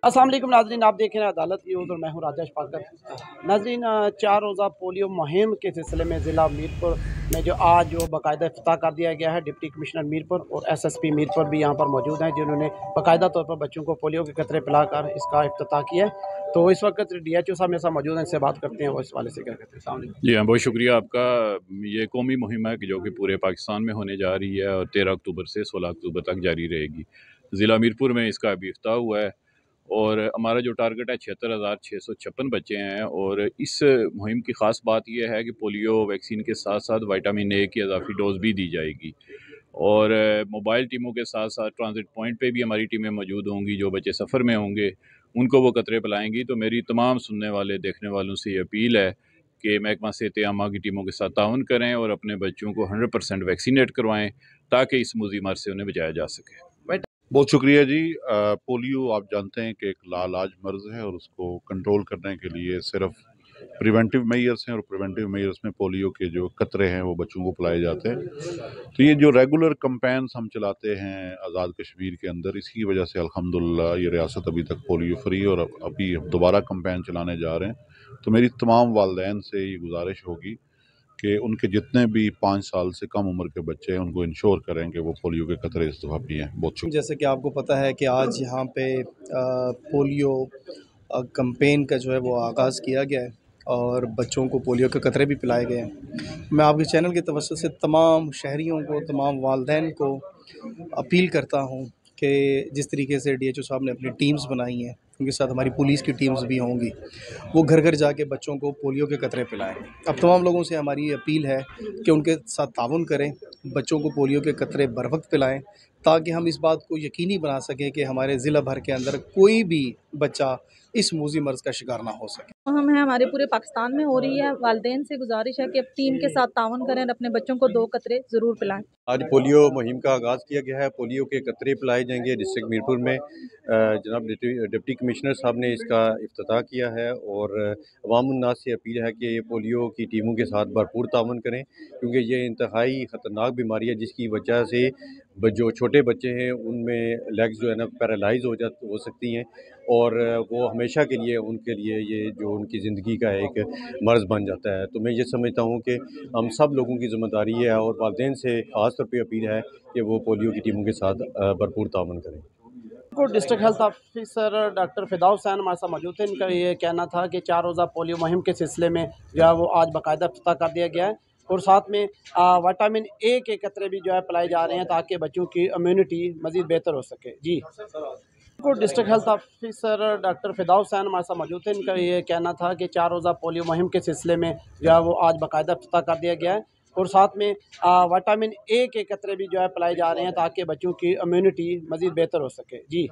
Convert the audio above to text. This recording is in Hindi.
अस्सलाम वालेकुम नाज़रीन, आप देख रहे हैं अदालत न्यूज़ और मैं हूं राजेश पाकर। नाज़रीन, 4 रोज़ा पोलियो मुहिम के सिलसिले में ज़िला मीरपुर में जो बाकायदा इफ्तिताह कर दिया गया है। डिप्टी कमिश्नर मीरपुर और SSP मीरपुर भी यहाँ पर मौजूद हैं, जिन्होंने बाकायदा तौर पर बच्चों को पोलियो के कतरे पिलाकर इसका इफ्तिताह किया है। तो इस वक्त DHO साहब मेरे साथ मौजूद हैं, इनसे बात करते हैं वो इस वाले से क्या कहते हैं। अस्सलाम वालेकुम। जी हाँ, बहुत शुक्रिया आपका। ये कौमी मुहिम है कि जो कि पूरे पाकिस्तान में होने जा रही है और 13 अक्टूबर से 16 अक्टूबर तक जारी रहेगी। ज़िला मीरपुर में इसका अभी इफ्तिताह हुआ है और हमारा जो टारगेट है 76,656 बच्चे हैं। और इस मुहिम की ख़ास बात यह है कि पोलियो वैक्सीन के साथ साथ विटामिन ए की इजाफी डोज भी दी जाएगी। और मोबाइल टीमों के साथ साथ ट्रांजिट पॉइंट पे भी हमारी टीमें मौजूद होंगी। जो बच्चे सफ़र में होंगे उनको वो कतरे पिलाएंगी। तो मेरी तमाम सुनने वाले देखने वालों से ये अपील है कि महकमा सेहत आमा की टीमों के साथ ताउन करें और अपने बच्चों को 100% वैक्सीनेट करवाएं ताकि इस मुज़ी मर्ज़ से उन्हें बचाया जा सके। बहुत शुक्रिया जी। पोलियो आप जानते हैं कि एक लाइलाज मर्ज़ है और उसको कंट्रोल करने के लिए सिर्फ प्रिवेंटिव मेजर्स हैं और प्रिवेंटिव मेजर्स में पोलियो के जो कतरे हैं वो बच्चों को पिलाए जाते हैं। तो ये जो रेगुलर कैंपेन्स हम चलाते हैं आज़ाद कश्मीर के अंदर, इसकी वजह से अल्हम्दुलिल्लाह ये रियासत अभी तक पोलियो फ्री और अभी दोबारा कैंपेन चलाने जा रहे हैं। तो मेरी तमाम वालिदैन से ये गुजारिश होगी कि उनके जितने भी 5 साल से कम उम्र के बच्चे हैं उनको इंश्योर करें कि वो पोलियो के कतरे इस दफ़ा पिएँ। बहुत शुक्रिया। जैसे कि आपको पता है कि आज यहाँ पे पोलियो कैंपेन का जो है वो आगाज़ किया गया है और बच्चों को पोलियो के कतरे भी पिलाए गए हैं। मैं आपके चैनल की तवज्जो से तमाम शहरियों को, तमाम वालिदैन को अपील करता हूँ कि जिस तरीके से DHO साहब ने अपनी टीम्स बनाई हैं, उनके साथ हमारी पुलिस की टीम्स भी होंगी, वो घर घर जाके बच्चों को पोलियो के कतरे पिलाएं। अब तमाम लोगों से हमारी अपील है कि उनके साथ ताउन करें, बच्चों को पोलियो के कतरे बर वक्त पिलाएं, ताकि हम इस बात को यकीनी बना सकें कि हमारे ज़िला भर के अंदर कोई भी बच्चा इस मूज़ी मर्ज़ का शिकार ना हो सके। हम है हमारे पूरे पाकिस्तान में हो रही है। वालिदैन से गुजारिश है कि टीम के साथ ताउन करें और अपने बच्चों को 2 कतरे ज़रूर पिलाएं। आज पोलियो मुहिम का आगाज़ किया गया है। पोलियो के कतरे पिलाए जाएंगे डिस्ट्रिक्ट मीरपुर में। जनाब डिप्टी कमिश्नर साहब ने इसका इफ्तिताह किया है और अवामुन्नास से अपील है कि पोलियो की टीमों के साथ भरपूर ताउन करें, क्योंकि ये इंतहाई ख़तरनाक बीमारी है जिसकी वजह से जो छोटे बच्चे हैं उनमें लेग्स जो है ना पैरालाइज हो सकती हैं और वो हमेशा के लिए उनके लिए ये जो उनकी ज़िंदगी का एक मर्ज़ बन जाता है। तो मैं ये समझता हूँ कि हम सब लोगों की ज़िम्मेदारी है और वालिदैन से ख़ास तौर पे अपील है कि वो पोलियो की टीमों के साथ भरपूर ताउन करें। District health officer doctor Fidaus Hussain हमारे साथ मौजूद थे। इनका ये कहना था कि 4 रोज़ा पोलियो मुहिम के सिलसिले में जो है वो आज बाकायदा इफ्तिताह कर दिया गया है और साथ में विटामिन ए के कतरे भी जो है पिलाए जा रहे हैं ताकि बच्चों की इम्यूनिटी मज़ीद बेहतर हो सके। जी, district health officer doctor Fidaus Hussain हमारे साथ मौजूद थे। इनका ये कहना था कि 4 रोज़ा पोलियो मुहिम के सिलसिले में जो है वो आज बाकायदा इफ्तिताह कर दिया गया है और साथ में विटामिन ए के कतरे भी जो है पिलाए जा रहे हैं ताकि बच्चों की इम्यूनिटी मज़ीद बेहतर हो सके। जी।